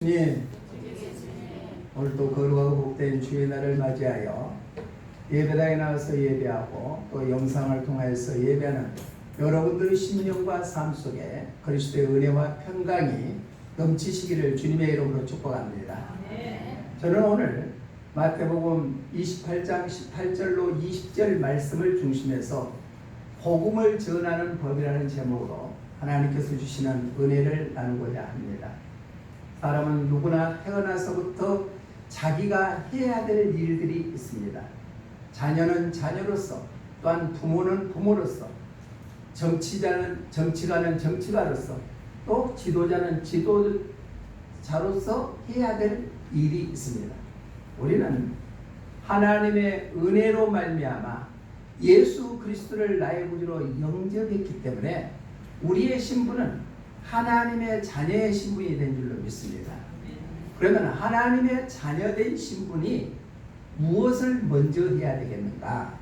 예, 오늘도 거룩하고 복된 주의 날을 맞이하여 예배당에 나와서 예배하고 또 영상을 통해서 예배하는 여러분들의 심령과 삶 속에 그리스도의 은혜와 평강이 넘치시기를 주님의 이름으로 축복합니다. 저는 오늘 마태복음 28장 18절로 20절 말씀을 중심해서 복음을 전하는 법이라는 제목으로 하나님께서 주시는 은혜를 나누고자 합니다. 사람은 누구나 태어나서부터 자기가 해야 될 일들이 있습니다. 자녀는 자녀로서, 또한 부모는 부모로서, 정치가는 정치가로서, 또 지도자는 지도자로서 해야 될 일이 있습니다. 우리는 하나님의 은혜로 말미암아 예수 그리스도를 나의 구주로 영접했기 때문에 우리의 신분은 하나님의 자녀의 신분이 된 줄로 믿습니다. 그러면 하나님의 자녀된 신분이 무엇을 먼저 해야 되겠는가?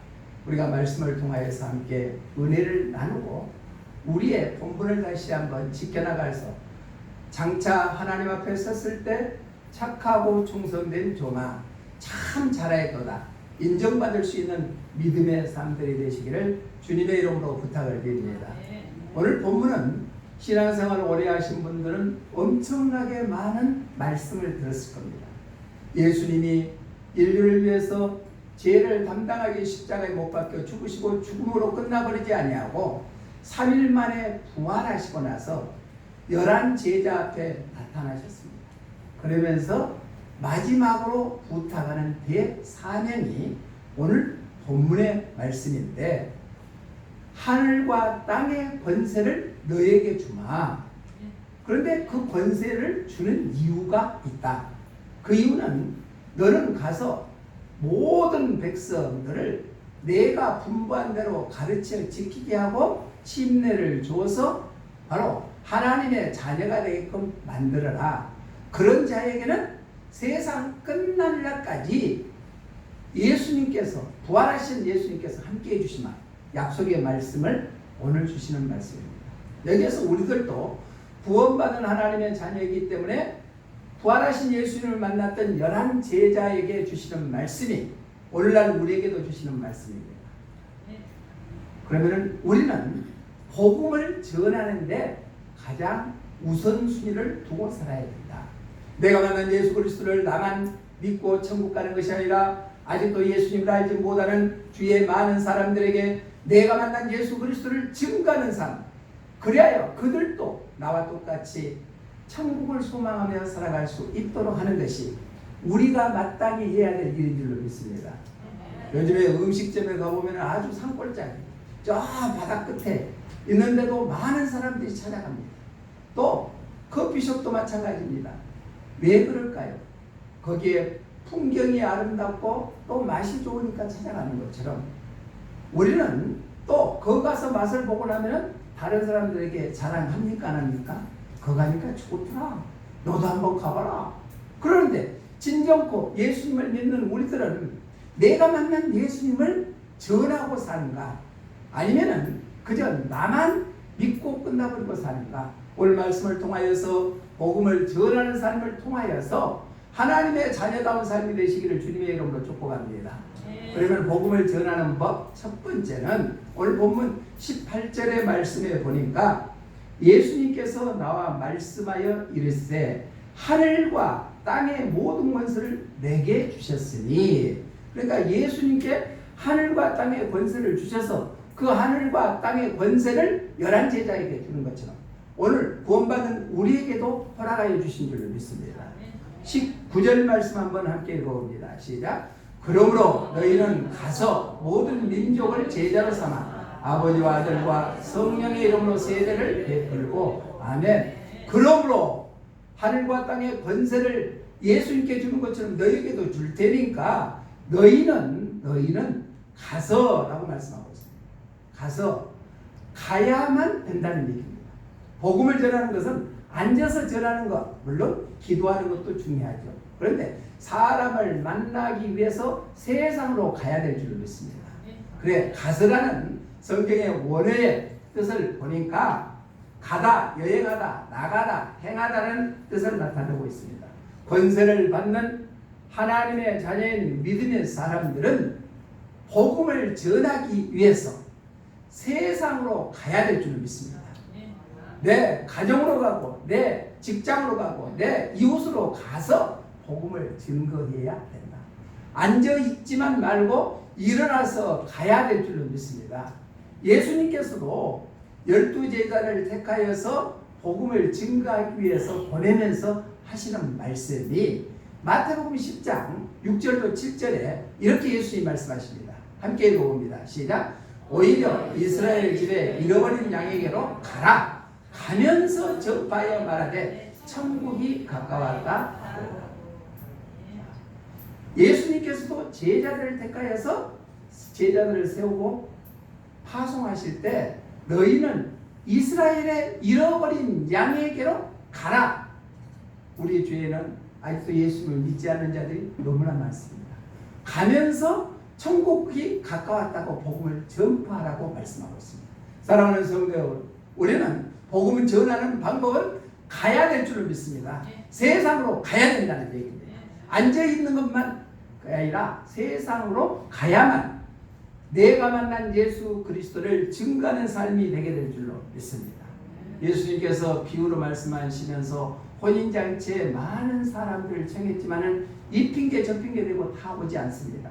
우리가 말씀을 통하여서 함께 은혜를 나누고 우리의 본분을 다시 한번 지켜나가서 장차 하나님 앞에 섰을 때 착하고 충성된 종아 참 잘하였도다 인정받을 수 있는 믿음의 삶들이 되시기를 주님의 이름으로 부탁을 드립니다. 오늘 본문은 신앙생활을 오래 하신 분들은 엄청나게 많은 말씀을 들었을 겁니다. 예수님이 인류를 위해서 죄를 담당하기 십자가에 못 박혀 죽으시고 죽음으로 끝나버리지 아니하고 3일 만에 부활하시고 나서 11 제자 앞에 나타나셨습니다. 그러면서 마지막으로 부탁하는 대사명이 오늘 본문의 말씀인데, 하늘과 땅의 권세를 너에게 주마. 그런데 그 권세를 주는 이유가 있다. 그 이유는 너는 가서 모든 백성들을 내가 분부한 대로 가르쳐 지키게 하고 침례를 줘서 바로 하나님의 자녀가 되게끔 만들어라. 그런 자에게는 세상 끝날 날까지 예수님께서, 부활하신 예수님께서 함께해 주시마. 약속의 말씀을 오늘 주시는 말씀입니다. 여기에서 우리들도 구원받은 하나님의 자녀이기 때문에 부활하신 예수님을 만났던 11 제자에게 주시는 말씀이 오늘날 우리에게도 주시는 말씀입니다. 그러면 우리는 복음을 전하는데 가장 우선순위를 두고 살아야 된다. 내가 만난 예수 그리스도를 나만 믿고 천국 가는 것이 아니라 아직도 예수님을 알지 못하는 주위의 많은 사람들에게 내가 만난 예수 그리스도를 증거하는 삶, 그리하여 그들도 나와 똑같이 천국을 소망하며 살아갈 수 있도록 하는 것이 우리가 마땅히 해야 될 일인 줄로 믿습니다. 요즘에 음식점에 가보면 아주 산골짜기 저 바다 끝에 있는데도 많은 사람들이 찾아갑니다. 또 커피숍도 마찬가지입니다. 왜 그럴까요? 거기에 풍경이 아름답고 또 맛이 좋으니까 찾아가는 것처럼 우리는 또 거기 가서 맛을 보고 나면 다른 사람들에게 자랑합니까? 안 합니까? 거기 가니까 좋더라. 너도 한번 가봐라. 그런데 진정코 예수님을 믿는 우리들은 내가 만난 예수님을 전하고 사는가? 아니면은 그저 나만 믿고 끝나버리고 사는가? 오늘 말씀을 통하여서 복음을 전하는 삶을 통하여서 하나님의 자녀다운 삶이 되시기를 주님의 이름으로 축복합니다. 그러면 복음을 전하는 법 첫 번째는 오늘 본문 18절의 말씀에 보니까 예수님께서 나와 말씀하여 이르시되 하늘과 땅의 모든 권세를 내게 주셨으니, 그러니까 예수님께 하늘과 땅의 권세를 주셔서 그 하늘과 땅의 권세를 11 제자에게 주는 것처럼 오늘 구원받은 우리에게도 허락하여 주신 줄로 믿습니다. 19절 말씀 한번 함께 읽어봅니다. 시작. 그러므로 너희는 가서 모든 민족을 제자로 삼아 아버지와 아들과 성령의 이름으로 세례를 베풀고, 아멘. 그러므로 하늘과 땅의 권세를 예수님께 주는 것처럼 너희에게도 줄 테니까 너희는 가서 라고 말씀하고 있습니다. 가서 가야만 된다는 얘기입니다. 복음을 전하는 것은 앉아서 전하는 것, 물론 기도하는 것도 중요하죠. 그런데 사람을 만나기 위해서 세상으로 가야 될 줄 믿습니다. 그래, 가서라는 성경의 원어의 뜻을 보니까 가다, 여행하다, 나가다, 행하다는 뜻을 나타내고 있습니다. 권세를 받는 하나님의 자녀인 믿음의 사람들은 복음을 전하기 위해서 세상으로 가야 될 줄 믿습니다. 내 가정으로 가고 내 직장으로 가고 내 이웃으로 가서 복음을 증거해야 된다. 앉아있지만 말고 일어나서 가야 될 줄로 믿습니다. 예수님께서도 12제자를 택하여서 복음을 증거하기 위해서 보내면서 하시는 말씀이 마태복음 10장 6절로 7절에 이렇게 예수님이 말씀하십니다. 함께 읽어봅니다. 시작. 오히려 이스라엘 집에 잃어버린 양에게로 가라. 가면서 전파하여 말하되 천국이 가까웠다. 예수님께서도 제자들을 택하여서 제자들을 세우고 파송하실 때 너희는 이스라엘의 잃어버린 양에게로 가라. 우리 교회는 아직도 예수님을 믿지 않는 자들이 너무나 많습니다. 가면서 천국이 가까웠다고 복음을 전파하라고 말씀하고 있습니다. 사랑하는 성도 여러분, 우리는 복음을 전하는 방법은 가야 될 줄을 믿습니다. 세상으로 가야 된다는 얘기입니다. 앉아있는 것만 아니라 세상으로 가야만 내가 만난 예수 그리스도를 증거하는 삶이 되게 될 줄로 믿습니다. 예수님께서 비유로 말씀하시면서 혼인잔치에 많은 사람들을 청했지만은 이 핑계 저 핑계 대고 다 오지 않습니다.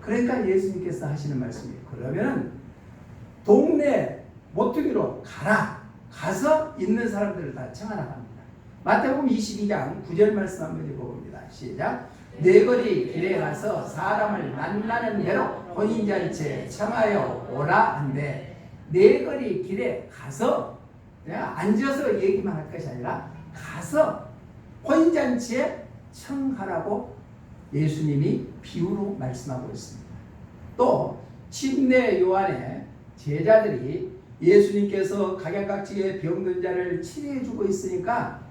그러니까 예수님께서 하시는 말씀이 그러면 동네 모퉁이로 가라. 가서 있는 사람들을 다 청하라 합니다. 마태복음 22장 9절 말씀 한번 읽어봅니다. 시작. 네 거리 길에 가서 사람을 만나는 대로 혼인잔치에 청하여 오라 한데 네 거리 길에 가서 그냥 앉아서 얘기만 할 것이 아니라 가서 혼인잔치에 청하라고 예수님이 비유로 말씀하고 있습니다. 또 침례 요한의 제자들이 예수님께서 각양각색의 병든 자를 치료해주고 있으니까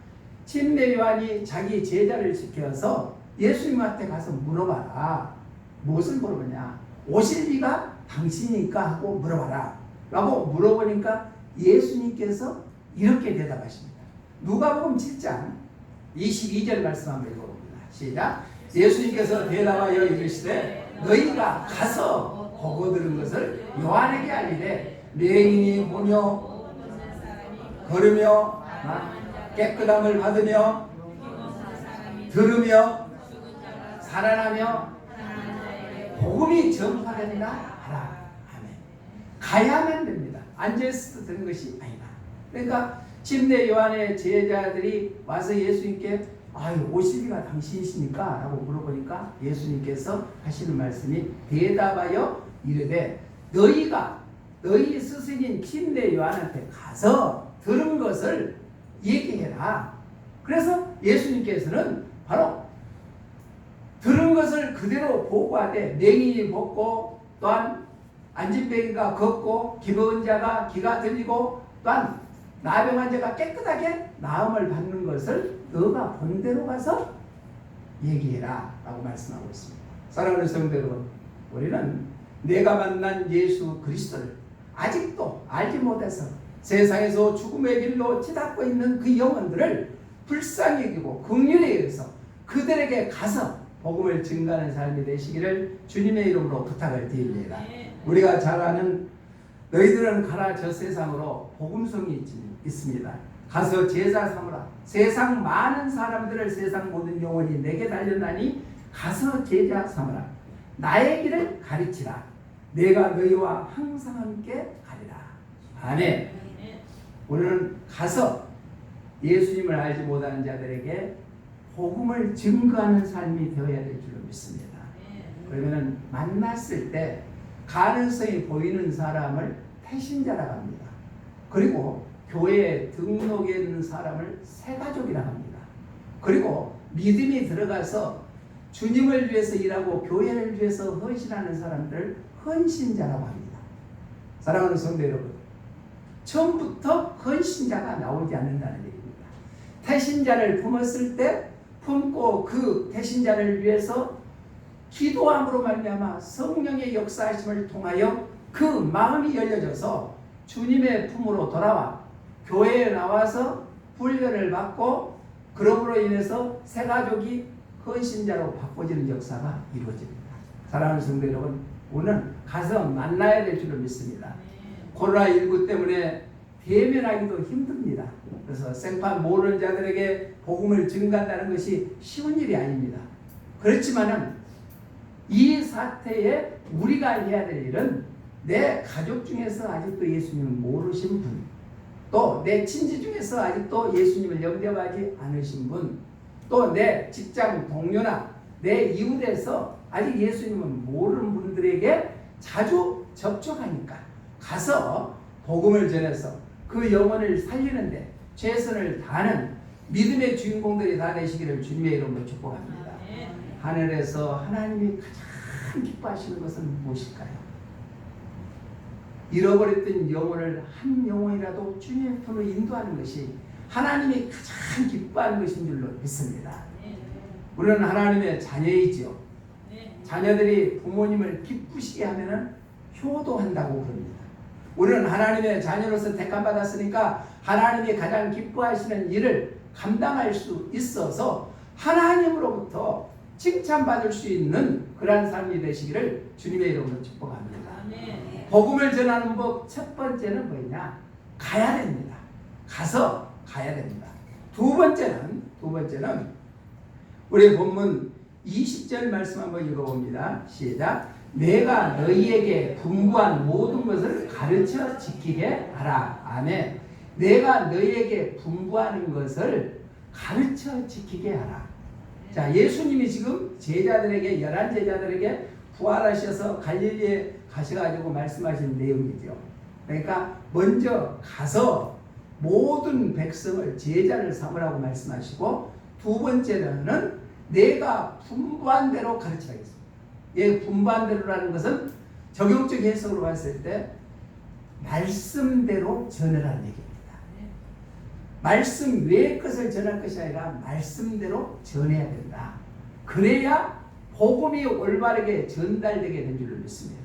침례 요한이 자기 제자를 시켜서 예수님한테 가서 물어봐라. 무엇을 물어보냐? 오실 이가 당신이니까 하고 물어봐라 라고 물어보니까 예수님께서 이렇게 대답하십니다. 누가복음 7장 22절 말씀 한번 읽어봅니다. 시작. 예수님께서 대답하여 이르시되 너희가 가서 보고 들은 것을 요한에게 알리되 맹인이 보며 걸으며 깨끗함을 받으며 들으며 살아나며 복음이 전파된다 하라. 아멘. 가야만 됩니다. 앉아있어도 되는 것이 아니다. 그러니까 침례 요한의 제자들이 와서 예수님께 오실이가 당신이십니까? 라고 물어보니까 예수님께서 하시는 말씀이 대답하여 이르되 너희 스승인 침례 요한한테 가서 들은 것을 얘기해라. 그래서 예수님께서는 바로 들은 것을 그대로 보고하되 맹인이 벗고 또한 안진뱅이가 걷고 기머은 자가 기가 들리고 또한 나병한 자가 깨끗하게 나음을 받는 것을 너가 본 대로 가서 얘기해라 라고 말씀하고 있습니다. 사랑하는 성도 여러분, 우리는 내가 만난 예수 그리스도를 아직도 알지 못해서 세상에서 죽음의 길로 치닫고 있는 그 영혼들을 불쌍히 여기고 긍휼히 여겨서 그들에게 가서 복음을 증거하는 삶이 되시기를 주님의 이름으로 부탁을 드립니다. 우리가 잘 아는 너희들은 가라 저 세상으로 복음성이 있습니다. 가서 제자 삼으라. 세상 많은 사람들을 세상 모든 영혼이 내게 달려나니 가서 제자 삼으라. 나의 길을 가르치라. 내가 너희와 항상 함께 가리라. 아멘. 우리는 가서 예수님을 알지 못하는 자들에게 복음을 증거하는 삶이 되어야 될 줄로 믿습니다. 그러면 만났을 때 가능성이 보이는 사람을 태신자라고 합니다. 그리고 교회에 등록해 있는 사람을 새가족이라고 합니다. 그리고 믿음이 들어가서 주님을 위해서 일하고 교회를 위해서 헌신하는 사람들을 헌신자라고 합니다. 사랑하는 성도 여러분, 처음부터 헌신자가 나오지 않는다는 얘기입니다. 태신자를 품었을 때 품고 그 태신자를 위해서 기도함으로 말미암아 성령의 역사하심을 통하여 그 마음이 열려져서 주님의 품으로 돌아와 교회에 나와서 훈련을 받고 그러므로 인해서 새 가족이 헌신자로 바꿔지는 역사가 이루어집니다. 사랑하는 성도 여러분, 오늘 가서 만나야 될 줄로 믿습니다. 코로나19 때문에 대면하기도 힘듭니다. 그래서 생판 모르는 자들에게 복음을 증가한다는 것이 쉬운 일이 아닙니다. 그렇지만은 이 사태에 우리가 해야 될 일은 내 가족 중에서 아직도 예수님을 모르신 분, 또 내 친지 중에서 아직도 예수님을 영접하지 않으신 분, 또 내 직장 동료나 내 이웃에서 아직 예수님을 모르는 분들에게 자주 접촉하니까 가서 복음을 전해서 그 영혼을 살리는데 최선을 다하는 믿음의 주인공들이 다 되시기를 주님의 이름으로 축복합니다. 하늘에서 하나님이 가장 기뻐하시는 것은 무엇일까요? 잃어버렸던 영혼을 한 영혼이라도 주님의 품으로 인도하는 것이 하나님이 가장 기뻐하는 것인 줄로 믿습니다. 우리는 하나님의 자녀이지요. 자녀들이 부모님을 기쁘시게 하면 효도한다고 그럽니다. 우리는 하나님의 자녀로서 택함받았으니까 하나님이 가장 기뻐하시는 일을 감당할 수 있어서 하나님으로부터 칭찬받을 수 있는 그러한 삶이 되시기를 주님의 이름으로 축복합니다. 복음을 전하는 법 첫 번째는 뭐냐? 가야 됩니다. 가서 가야 됩니다. 두 번째는 우리 본문 20절 말씀 한번 읽어봅니다. 시작. 내가 너희에게 분부한 모든 것을 가르쳐 지키게 하라. 아멘. 내가 너희에게 분부하는 것을 가르쳐 지키게 하라. 자, 예수님이 지금 제자들에게 11제자들에게 부활하셔서 갈릴리에 가셔가지고 말씀하신 내용이죠. 그러니까 먼저 가서 모든 백성을 제자를 삼으라고 말씀하시고, 두 번째로는 내가 분부한 대로 가르쳐야겠습니다. 예, 분부한 대로라는 것은 적용적 해석으로 봤을 때 말씀대로 전하라는 얘기입니다. 말씀 외의 것을 전할 것이 아니라 말씀대로 전해야 된다. 그래야 복음이 올바르게 전달되게 된 줄로 믿습니다.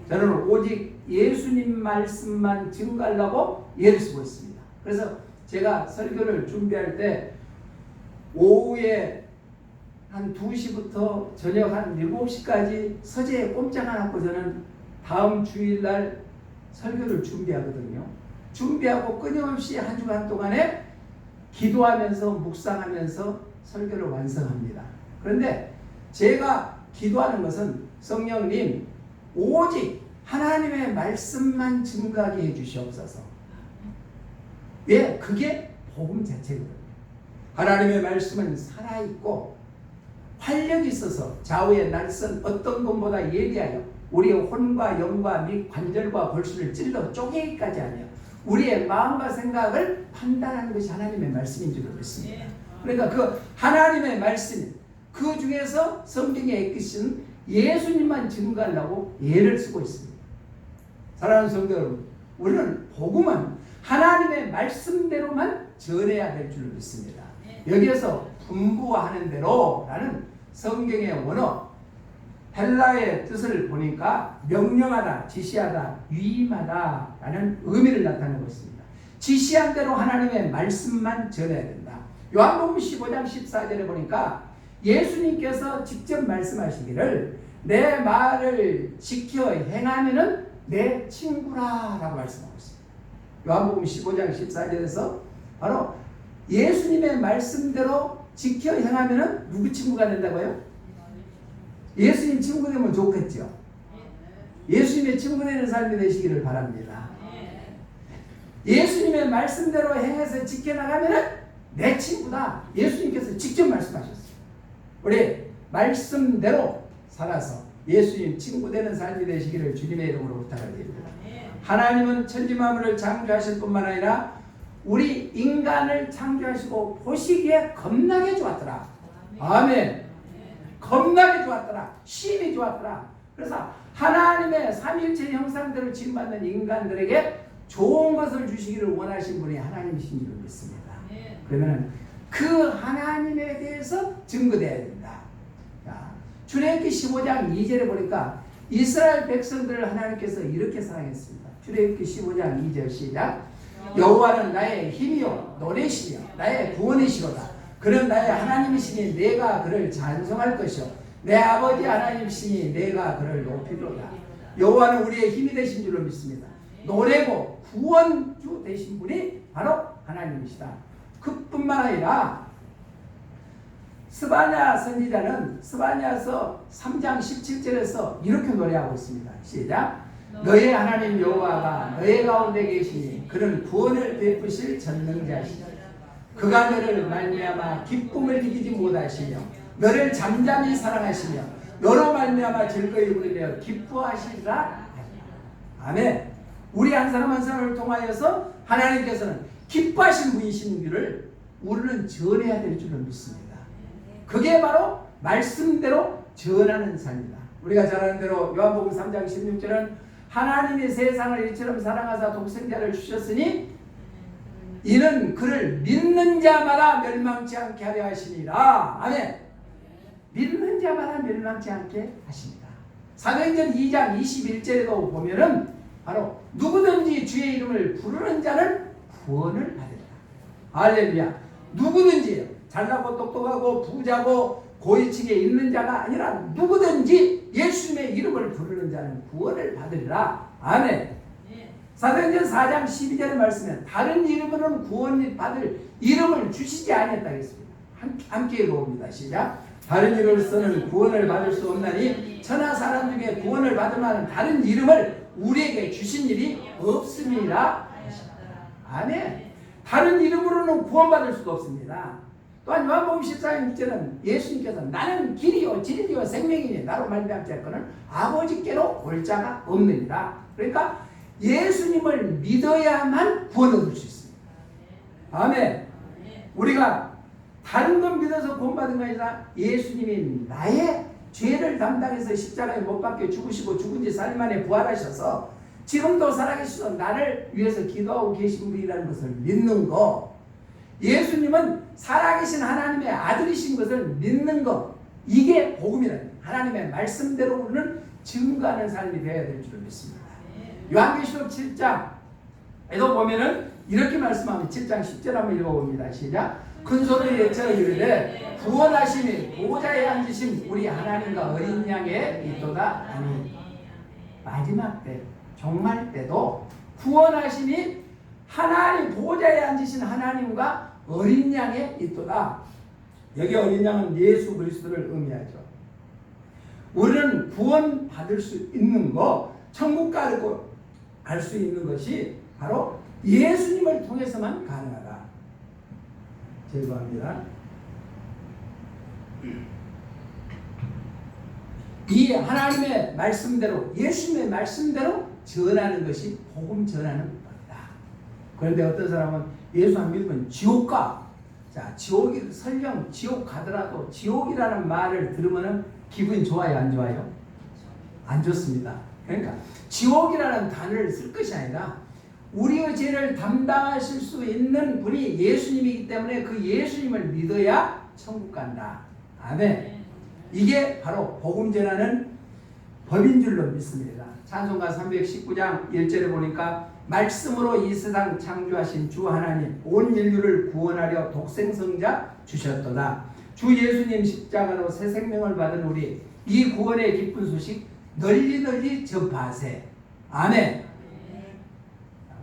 저는 오직 예수님 말씀만 증거하려고 예를 쓰고 있습니다. 그래서 제가 설교를 준비할 때 오후에 한 2시부터 저녁 한 7시까지 서재에 꼼짝 안 하고 저는 다음 주일날 설교를 준비하거든요. 준비하고 끊임없이 한 주간 동안에 기도하면서 묵상하면서 설교를 완성합니다. 그런데 제가 기도하는 것은 성령님 오직 하나님의 말씀만 증거하게 해주시옵소서. 왜? 그게 복음 자체거든요. 하나님의 말씀은 살아있고 활력이 있어서 좌우의 날선 어떤 것보다 예리하여 우리의 혼과 영과 및 관절과 골수를 찔러 쪼개기까지 하며 우리의 마음과 생각을 판단하는 것이 하나님의 말씀인 줄 믿습니다. 그러니까 그 하나님의 말씀, 그 중에서 성경에 이끄신 예수님만 증거하려고 예를 쓰고 있습니다. 사랑하는 성도 여러분, 우리는 복음은 하나님의 말씀대로만 전해야 될 줄 믿습니다. 여기에서 분부하는 대로라는 성경의 원어, 헬라의 뜻을 보니까 명령하다, 지시하다, 위임하다 라는 의미를 나타내고 있습니다. 지시한 대로 하나님의 말씀만 전해야 된다. 요한복음 15장 14절에 보니까 예수님께서 직접 말씀하시기를 내 말을 지켜 행하면은 내 친구라 라고 말씀하고 있습니다. 요한복음 15장 14절에서 바로 예수님의 말씀대로 지켜 행하면은 누구 친구가 된다고요? 예수님 친구 되면 좋겠죠. 예수님의 친구 되는 삶이 되시기를 바랍니다. 예수님의 말씀대로 행해서 지켜나가면은 내 친구다. 예수님께서 직접 말씀하셨어요. 우리 말씀대로 살아서 예수님 친구 되는 삶이 되시기를 주님의 이름으로 부탁을 드립니다. 하나님은 천지만물을 창조하실 뿐만 아니라 우리 인간을 창조하시고 보시기에 겁나게 좋았더라. 아멘. 겁나게 좋았더라. 심히 좋았더라. 그래서 하나님의 삼위일체 형상대로 지음받는 인간들에게 좋은 것을 주시기를 원하신 분이 하나님이신 줄 믿습니다. 그러면 그 하나님에 대해서 증거되어야 된다. 자, 출애굽기 15장 2절에 보니까 이스라엘 백성들을 하나님께서 이렇게 사랑했습니다. 출애굽기 15장 2절 시작. 여호와는 나의 힘이요 노래시며 나의 구원이시로다. 그는 나의 하나님이시니 내가 그를 찬송할 것이요 내 아버지 하나님이시니 내가 그를 높이리로다. 여호와는 우리의 힘이 되신 줄로 믿습니다. 노래고 구원주 되신 분이 바로 하나님이시다. 그뿐만 아니라 스바냐 선지자는 스바냐서 3장 17절에서 이렇게 노래하고 있습니다. 시작. 너의 하나님 여호와가 너의 가운데 계시니 그는 구원을 베푸실 전능자시다. 그가 너를 말미암아 기쁨을 이기지 못하시며 너를 잠잠히 사랑하시며 너로 말미암아 즐거이 부르며 기뻐하시리라. 아멘. 우리 한 사람 한 사람을 통하여서 하나님께서는 기뻐하신 분이신 줄을 우리는 전해야 될 줄을 믿습니다. 그게 바로 말씀대로 전하는 삶이다. 우리가 잘 아는 대로 요한복음 3장 16절은 하나님이 세상을 이처럼 사랑하사 독생자를 주셨으니 이는 그를 믿는 자마다 멸망치 않게 하려 하시니라. 아멘. 믿는 자마다 멸망치 않게 하십니다. 사도행전 2장 21절에도 보면은 바로 누구든지 주의 이름을 부르는 자는 구원을 받으리라. 할렐루야. 누구든지 잘나고 똑똑하고 부자고 고위층에 있는 자가 아니라 누구든지 예수님의 이름을 부르는 자는 구원을 받으리라. 아멘. 사도행전 4장 12절의 말씀에 다른 이름으로는 구원을 받을 이름을 주시지 아니했다 했습니다. 함께 읽어봅니다. 시작. 다른 이름으로서는 구원을 받을 수 없나니 천하 사람 중에 구원을 받을 만한 다른 이름을 우리에게 주신 일이 없음이라. 아멘. 다른 이름으로는 구원받을 수가 없습니다. 또한 요한복음 14장 6절은 예수님께서 나는 길이요 진리요 생명이니 나로 말미암지 않고는 아버지께로 올 자가 없느니라. 그러니까 예수님을 믿어야만 구원을 얻을 수 있습니다. 아멘. 우리가 다른 건 믿어서 구원받은 게 아니라 예수님이 나의 죄를 담당해서 십자가에 못 박혀 죽으시고 죽은 지 4일 만에 부활하셔서 지금도 살아계셔서 나를 위해서 기도하고 계신 분이라는 것을 믿는 거, 예수님은 살아계신 하나님의 아들이신 것을 믿는 것, 이게 복음이라는 하나님의 말씀대로 우리는 증거하는 삶이 되어야 될 줄 믿습니다. 요한계시록 7장에도 보면은 이렇게 말씀합니다. 7장 10절 한번 읽어봅니다. 시작. 큰 소리를 외쳐 이르되 구원하심이 보좌에 앉으신 우리 하나님과 어린 양의 있도다. 아니 마지막 때 종말 때도 구원하심이 하나님 보좌에 앉으신 하나님과 어린 양의 있도다. 여기 어린 양은 예수 그리스도를 의미하죠. 우리는 구원 받을 수 있는 거, 천국 가고 갈 수 있는 것이 바로 예수님을 통해서만 가능하다. 제거합니다. 이 하나님의 말씀대로 예수님의 말씀대로 전하는 것이 복음 전하는 것이다. 그런데 어떤 사람은 예수 안 믿으면 지옥 가. 자, 지옥이 설령 지옥 가더라도 지옥이라는 말을 들으면 기분이 좋아요, 안 좋아요? 안 좋습니다. 그러니까 지옥이라는 단어를 쓸 것이 아니라 우리의 죄를 담당하실 수 있는 분이 예수님이기 때문에 그 예수님을 믿어야 천국 간다. 아멘. 이게 바로 복음 전하는 법인 줄로 믿습니다. 찬송가 319장 1절에 보니까 말씀으로 이 세상 창조하신 주 하나님 온 인류를 구원하려 독생성자 주셨도다. 주 예수님 십자가로 새 생명을 받은 우리 이 구원의 기쁜 소식 널리 전파하세. 아멘.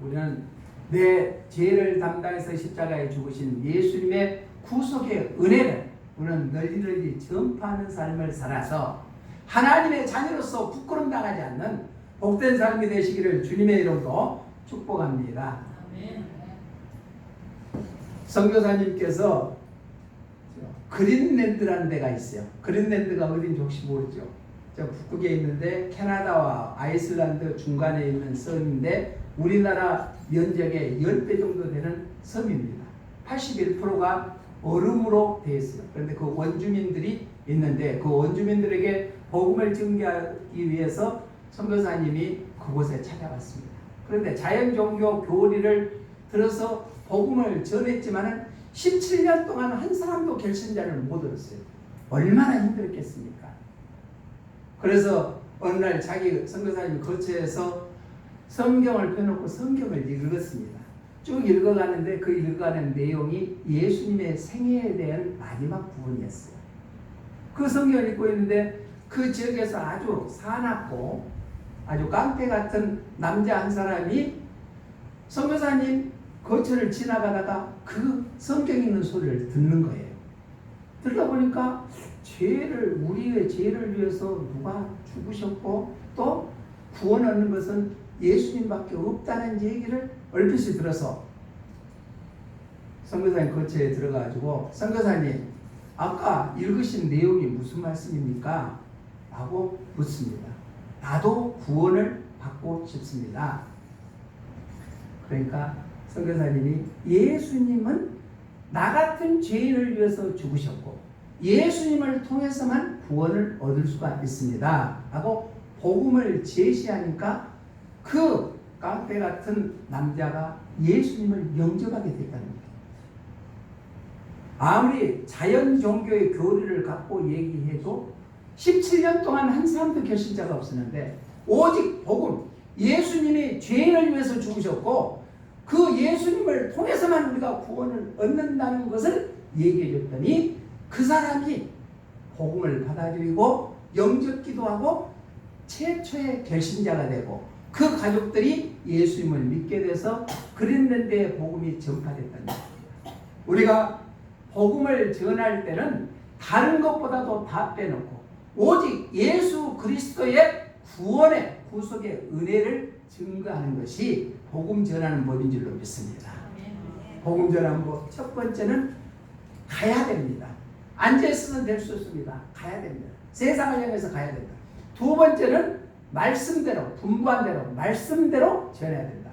우리는 내 죄를 담당해서 십자가에 죽으신 예수님의 구속의 은혜를 우리는 널리 전파하는 삶을 살아서 하나님의 자녀로서 부끄럼 당하지 않는 복된 삶이 되시기를 주님의 이름으로 축복합니다. 선교사님께서 그린랜드라는 데가 있어요. 그린랜드가 어딘지 혹시 모르죠? 저 북극에 있는데 캐나다와 아이슬란드 중간에 있는 섬인데 우리나라 면적의 10배 정도 되는 섬입니다. 81%가 얼음으로 되어 있어요. 그런데 그 원주민들이 있는데 그 원주민들에게 복음을 증거하기 위해서 선교사님이 그곳에 찾아갔습니다. 그런데 자연종교 교리를 들어서 복음을 전했지만은 17년 동안 한 사람도 결신자를 못 얻었어요. 얼마나 힘들었겠습니까? 그래서 어느 날 자기 선교사님 거처에서 성경을 펴놓고 성경을 읽었습니다. 쭉 읽어가는데 그 읽어가는 내용이 예수님의 생애에 대한 마지막 부분이었어요. 그 성경을 읽고 있는데 그 지역에서 아주 사납고 아주 깡패 같은 남자 한 사람이 선교사님 거처를 지나가다가 그 성경 읽는 소리를 듣는 거예요. 들다 보니까 우리의 죄를 위해서 누가 죽으셨고 또 구원 얻는 것은 예수님밖에 없다는 얘기를 얼핏이 들어서 선교사님 거처에 들어가지고 선교사님 아까 읽으신 내용이 무슨 말씀입니까? 라고 묻습니다. 나도 구원을 받고 싶습니다. 그러니까 선교사님이 예수님은 나 같은 죄인을 위해서 죽으셨고 예수님을 통해서만 구원을 얻을 수가 있습니다. 라고 복음을 제시하니까 그 깡패 같은 남자가 예수님을 영접하게 됐다는 거예요. 아무리 자연 종교의 교리를 갖고 얘기해도 17년 동안 한 사람도 결신자가 없었는데 오직 복음, 예수님이 죄인을 위해서 죽으셨고 그 예수님을 통해서만 우리가 구원을 얻는다는 것을 얘기해 줬더니 그 사람이 복음을 받아들이고 영접기도 하고 최초의 결신자가 되고 그 가족들이 예수님을 믿게 돼서 그랬는데 복음이 전파됐다는 거예요. 우리가 복음을 전할 때는 다른 것보다도 다 빼놓고 오직 예수 그리스도의 구원의 구속의 은혜를 증거하는 것이 복음 전하는 법인 줄로 믿습니다. 복음 전하는 법 첫 번째는 가야 됩니다. 앉아있어서는 될 수 없습니다. 가야 됩니다. 세상을 향해서 가야 된다. 두 번째는 말씀대로 분부한 대로 말씀대로 전해야 된다.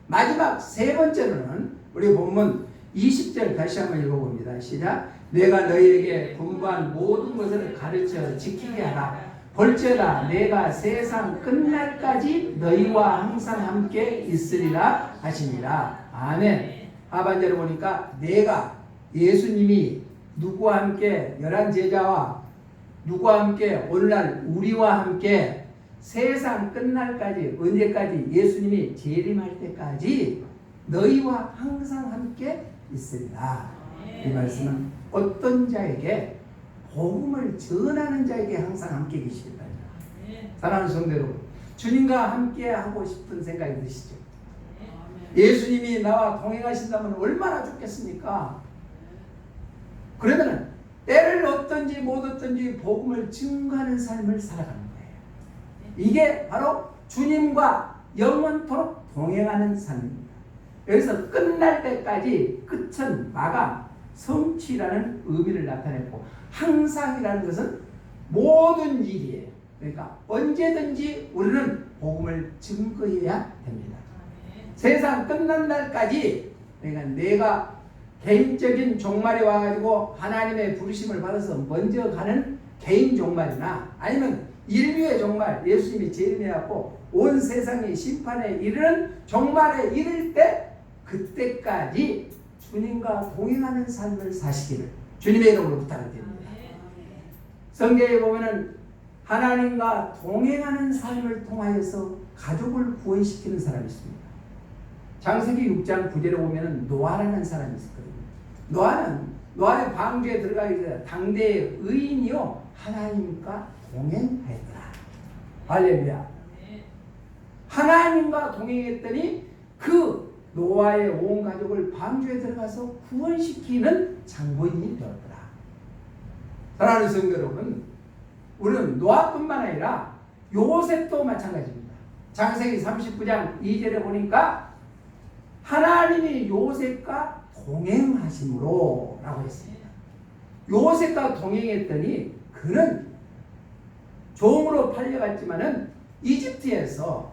마지막 세 번째로는 우리 본문 20절 다시 한번 읽어봅니다. 시작. 내가 너희에게 분부한 모든 것을 가르쳐 지키게 하라. 볼지어다 내가 세상 끝날까지 너희와 항상 함께 있으리라 하시니라. 아멘. 하반절을 보니까 내가 예수님이 누구와 함께 11제자와 누구와 함께 오늘날 우리와 함께 세상 끝날까지 언제까지 예수님이 재림할 때까지 너희와 항상 함께 있으리라. 이 말씀은 어떤 자에게 복음을 전하는 자에게 항상 함께 계시겠다. 사랑하는 성도 여러분, 주님과 함께 하고 싶은 생각이 드시죠? 예수님이 나와 동행하신다면 얼마나 좋겠습니까? 그러면은 때를 얻든지 못 얻든지 복음을 증거하는 삶을 살아가는 거예요. 이게 바로 주님과 영원토록 동행하는 삶입니다. 여기서 끝날 때까지 끝은 마감, 성취라는 의미를 나타냈고 항상이라는 것은 모든 일이에요. 그러니까 언제든지 우리는 복음을 증거해야 됩니다. 세상 끝난 날까지 그러니까 내가 개인적인 종말에 와가지고 하나님의 부르심을 받아서 먼저 가는 개인 종말이나 아니면 인류의 종말, 예수님이 재림해갖고 온 세상의 심판에 이르는 종말에 이를 때 그때까지 주님과 동행하는 삶을 사시기를 주님의 이름으로 부탁드립니다. 성경에 보면은 하나님과 동행하는 삶을 통하여서 가족을 구원시키는 사람이 있습니다. 창세기 6장 9절에 보면은 노아라는 사람이 있었거든요. 노아의 방주에 들어가기 전에 당대의 의인이요 하나님과 동행하였더라. 할렐루야. 하나님과 동행했더니 그 노아의 온 가족을 방주에 들어가서 구원시키는 장본인이 되었더라. 사랑하는 성도 여러분, 우리는 노아뿐만 아니라 요셉도 마찬가지입니다. 창세기 39장 2절에 보니까 하나님이 요셉과 동행하심으로 라고 했습니다. 요셉과 동행했더니 그는 종으로 팔려갔지만은 이집트에서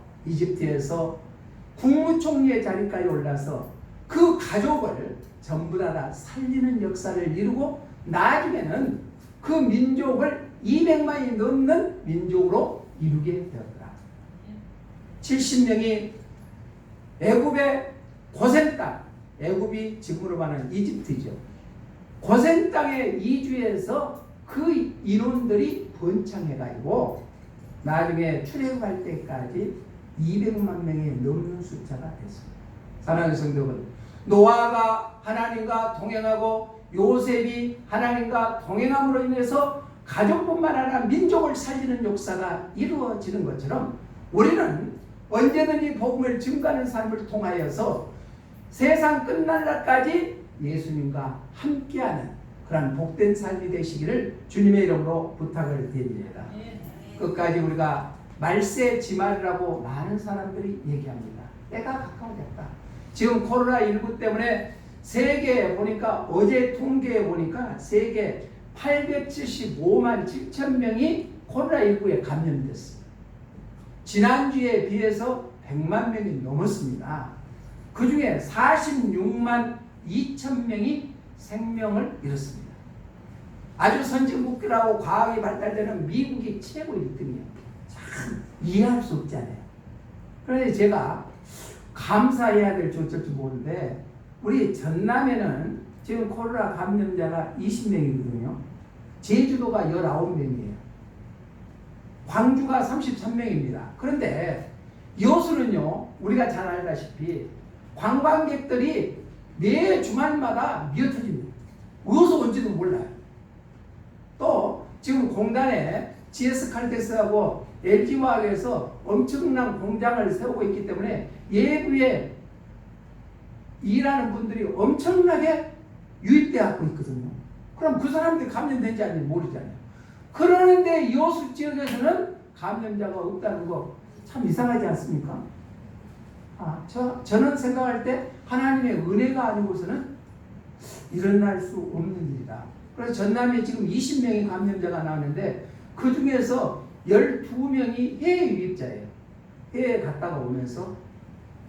국무총리의 자리까지 올라서 그 가족을 전부 다 살리는 역사를 이루고 나중에는 그 민족을 200만이 넘는 민족으로 이루게 되었더라. 70명이 애굽의 고센 땅, 애굽이 지금으로 말하는 이집트죠. 고센 땅에 이주해서 그 인원들이 번창해가지고 나중에 출애굽할 때까지 200만 명이 넘는 숫자가 됐습니다. 사랑하는 성도분, 노아가 하나님과 동행하고 요셉이 하나님과 동행함으로 인해서 가족뿐만 아니라 민족을 살리는 역사가 이루어지는 것처럼 우리는 언제든지 복음을 증거하는 삶을 통하여서 세상 끝날 날까지 예수님과 함께하는 그런 복된 삶이 되시기를 주님의 이름으로 부탁을 드립니다. 끝까지 우리가 말세 지말이라고 많은 사람들이 얘기합니다. 때가 가까워졌다. 지금 코로나19 때문에 세계에 보니까 어제 통계에 보니까 세계 875만 7천 명이 코로나19에 감염됐습니다. 지난주에 비해서 100만 명이 넘었습니다. 그 중에 46만 2천 명이 생명을 잃었습니다. 아주 선진국이라고 과학이 발달되는 미국이 최고 1등이에요. 참 이해할 수 없잖아요. 그런데 제가 감사해야 될 조건인지 모르는데 우리 전남에는 지금 코로나 감염자가 20명이거든요. 제주도가 19명이에요. 광주가 33명입니다. 그런데 여수는요, 우리가 잘 알다시피 관광객들이 매 주말마다 미어터집니다. 어디서 온지도 몰라요. 또 지금 공단에 GS칼텍스하고 LG화학에서 엄청난 공장을 세우고 있기 때문에 예부에 일하는 분들이 엄청나게 유입돼 갖고 있거든요. 그럼 그 사람들이 감염된지 아닌지 모르잖아요. 그러는데 여수 지역에서는 감염자가 없다는 거 참 이상하지 않습니까? 저는 생각할 때 하나님의 은혜가 아니고서는 일어날 수 없는 일이다. 그래서 전남에 지금 20명의 감염자가 나왔는데 그 중에서 12명이 해외 유입자예요. 해외에 갔다가 오면서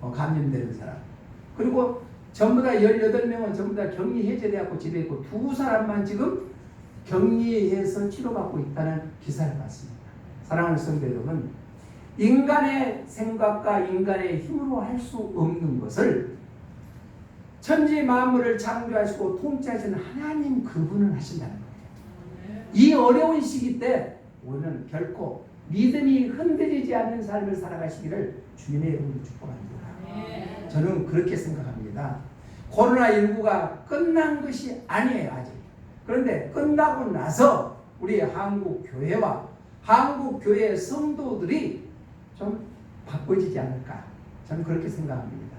감염되는 사람. 그리고 전부 다 18명은 전부 다 격리 해제되었고 집에 있고 2사람만 지금 격리해서 치료받고 있다는 기사를 봤습니다. 사랑하는 성도 여러분, 인간의 생각과 인간의 힘으로 할 수 없는 것을 천지 만물을 창조하시고 통치하시는 하나님 그분은 하신다는 거예요. 이 어려운 시기 때 우리는 결코 믿음이 흔들리지 않는 삶을 살아가시기를 주님의 이름으로 축복합니다. 저는 그렇게 생각합니다. 코로나19가 끝난 것이 아니에요, 아직. 그런데 끝나고 나서 우리 한국 교회와 한국 교회의 성도들이 좀 바꿔지지 않을까, 저는 그렇게 생각합니다.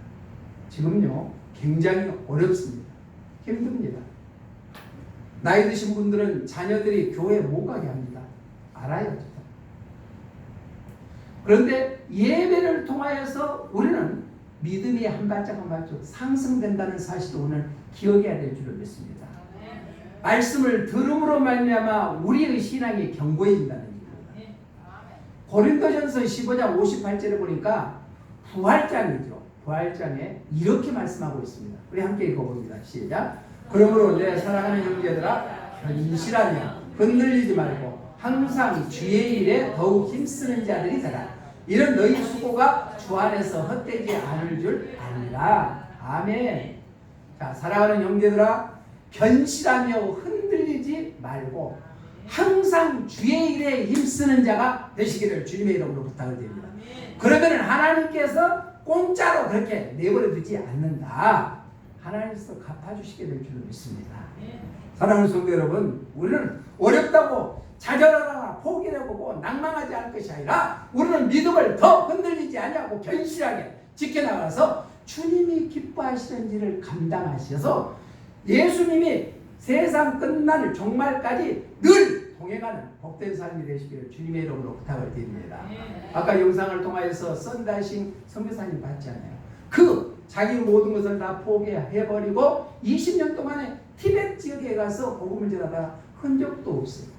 지금요 굉장히 어렵습니다. 힘듭니다. 나이 드신 분들은 자녀들이 교회에 못 가게 합니다. 알아요. 그런데 예배를 통하여서 우리는 믿음이 한 발짝 한 발짝 상승된다는 사실을 오늘 기억해야 될 줄을 믿습니다. 말씀을 들음으로 말미암아 우리의 신앙이 견고해진다는 얘기입니다. 고린도전서 15장 58절에 보니까 부활장이죠. 부활장에 이렇게 말씀하고 있습니다. 우리 함께 읽어봅니다. 시작. 그러므로 내 사랑하는 형제들아, 견실하며 흔들리지 말고 항상 주의 일에 더욱 힘쓰는 자들이 되라. 이런 너희 수고가 주 안에서 헛되지 않을 줄 아니라. 아멘. 자, 사랑하는 형제들아, 견실하며 흔들리지 말고 항상 주의 일에 힘쓰는 자가 되시기를 주님의 이름으로 부탁을 드립니다. 그러면 하나님께서 공짜로 그렇게 내버려 두지 않는다. 하나님께서 갚아주시게 될 줄을 믿습니다. 사랑하는 성도 여러분, 우리는 어렵다고 좌절하거나 포기해보고 낭망하지 않을 것이 아니라 우리는 믿음을 더 흔들리지 않냐고 견실하게 지켜나가서 주님이 기뻐하시는 일을 감당하셔서 예수님이 세상 끝날 종말까지 늘 동행하는 복된 삶이 되시기를 주님의 이름으로 부탁을 드립니다. 아까 영상을 통하여서 썬다싱 선교사님 봤잖아요. 자기 모든 것을 다 포기해버리고 20년 동안에 티벳 지역에 가서 복음을 전하다 흔적도 없어요.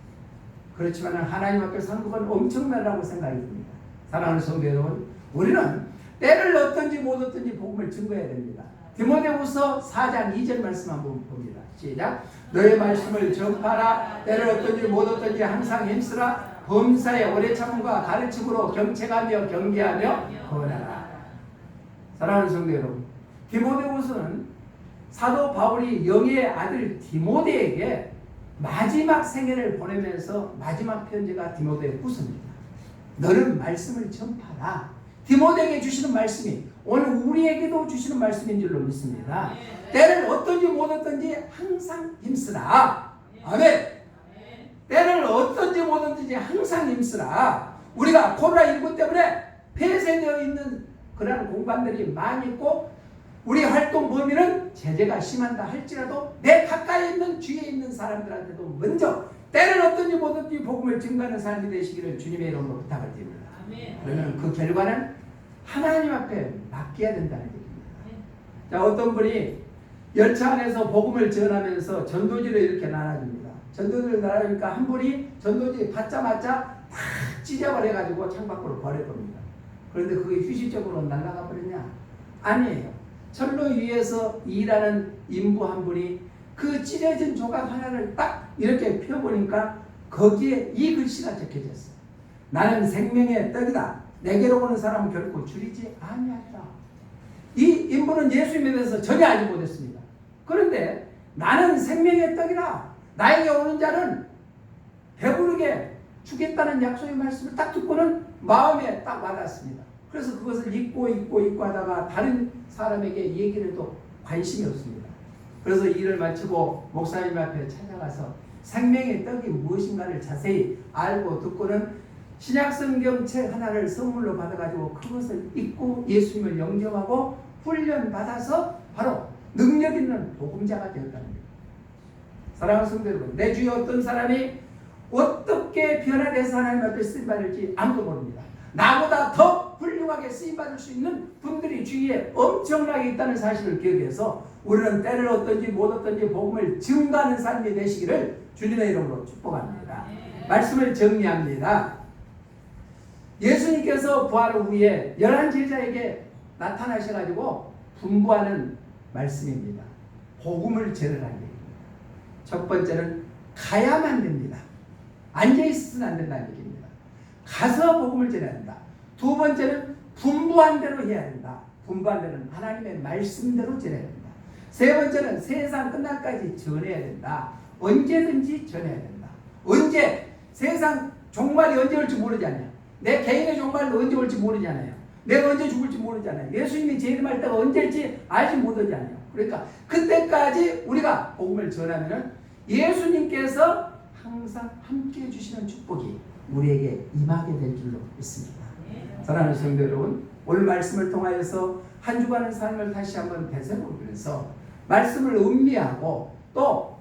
그렇지만 하나님 앞에 상급은 엄청나다고 생각이 듭니다. 사랑하는 성도 여러분, 우리는 때를 얻든지 못 얻든지 복음을 증거해야 됩니다. 디모데후서 4장 2절 말씀 한번 봅니다. 시작. 너의 말씀을 전파하라. 때를 얻든지 못 얻든지 항상 힘쓰라. 범사의 오래 참음과 가르침으로 경책하며 경계하며 권하라. 사랑하는 성도 여러분, 디모데후서는 사도 바울이 영의 아들 디모데에게 마지막 생애를 보내면서 마지막 편지가 디모데후서입니다. 너는 말씀을 전파하라. 디모데에게 주시는 말씀이 오늘 우리에게도 주시는 말씀인 줄로 믿습니다. 때를 어떤지 못 어떤지 항상 힘쓰라. 아멘. 때를 어떤지 못 어떤지 항상 힘쓰라. 우리가 코로나19 때문에 폐쇄되어 있는 그런 공간들이 많이 있고 우리 활동 범위는 제재가 심한다 할지라도 내 가까이 있는 주위에 있는 사람들한테도 먼저 때는 어떤지 못 어떤지 복음을 증거하는 삶이 되시기를 주님의 이름으로 부탁을 드립니다. 그러면 그 결과는 하나님 앞에 맡겨야 된다는 얘기입니다. 자, 어떤 분이 열차 안에서 복음을 전하면서 전도지를 이렇게 나눠줍니다. 전도지를 나눠주니까 한 분이 전도지 받자마자 탁 찢어버려가지고 창밖으로 버려버립니다. 그런데 그게 휴식적으로 날아가 버렸냐? 아니에요. 철로 위에서 일하는 인부 한 분이 그 찢어진 조각 하나를 딱 이렇게 펴보니까 거기에 이 글씨가 적혀졌어요. 나는 생명의 떡이다. 내게로 오는 사람은 결코 줄이지 아니하리라. 이 인부는 예수님에 대해서 전혀 알지 못했습니다. 그런데 나는 생명의 떡이라. 나에게 오는 자는 배부르게 주겠다는 약속의 말씀을 딱 듣고는 마음에 딱 와닿았습니다. 그래서 그것을 잊고 하다가 다른 사람에게 얘기를 해도 관심이 없습니다. 그래서 일을 마치고 목사님 앞에 찾아가서 생명의 떡이 무엇인가를 자세히 알고 듣고는 신약성경 책 하나를 선물로 받아가지고 그것을 읽고 예수님을 영접하고 훈련받아서 바로 능력 있는 복음자가 되었다는 거예요. 사랑하는 성도 여러분, 내 주위에 어떤 사람이 어떻게 변화돼서 하나님 앞에 쓰임받을지 아무도 모릅니다. 나보다 더 훌륭하게 쓰임받을 수 있는 분들이 주위에 엄청나게 있다는 사실을 기억해서 우리는 때를 어떤지 못 어떤지 복음을 증거하는 삶이 되시기를 주님의 이름으로 축복합니다. 말씀을 정리합니다. 예수님께서 부활 후에 11제자에게 나타나셔가지고 분부하는 말씀입니다. 복음을 전하라는 얘기입니다. 첫 번째는 가야만 됩니다. 앉아있어서는 안 된다는 얘기입니다. 가서 복음을 전해야 된다. 두 번째는 분부한 대로 해야 된다. 분부한 대로는 하나님의 말씀대로 전해야 된다. 세 번째는 세상 끝날까지 전해야 된다. 언제든지 전해야 된다. 언제? 세상 종말이 언제 올지 모르지 않냐. 내 개인의 종말도 언제 올지 모르잖아요. 내가 언제 죽을지 모르잖아요. 예수님이 재림할 때가 언제일지 알지 못하잖아요. 그러니까 그때까지 우리가 복음을 전하면은 예수님께서 항상 함께 해주시는 축복이 우리에게 임하게 될 줄로 믿습니다. 사랑하는 성도 여러분, 오늘 말씀을 통하여서 한 주간의 삶을 다시 한번 되새겨보면서 말씀을 음미하고 또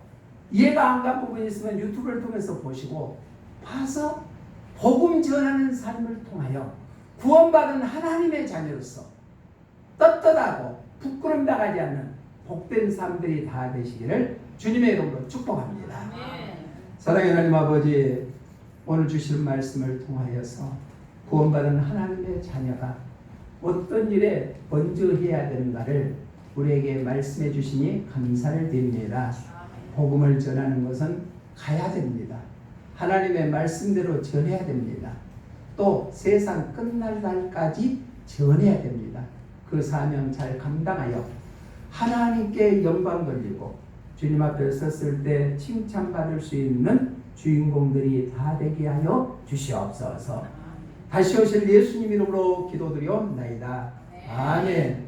이해가 안 간 부분이 있으면 유튜브를 통해서 보시고 봐서 복음 전하는 삶을 통하여 구원받은 하나님의 자녀로서 떳떳하고 부끄럼 당하지 않는 복된 삶들이 다 되시기를 주님의 이름으로 축복합니다. 사랑의 하나님 아버지, 오늘 주실 말씀을 통하여서 구원받은 하나님의 자녀가 어떤 일에 먼저 해야 되는가를 우리에게 말씀해 주시니 감사를 드립니다. 복음을 전하는 것은 가야 됩니다. 하나님의 말씀대로 전해야 됩니다. 또 세상 끝날 날까지 전해야 됩니다. 그 사명 잘 감당하여 하나님께 영광 돌리고 주님 앞에 섰을 때 칭찬받을 수 있는 주인공들이 다 되게 하여 주시옵소서. 다시 오실 예수님 이름으로 기도드리옵나이다. 아멘.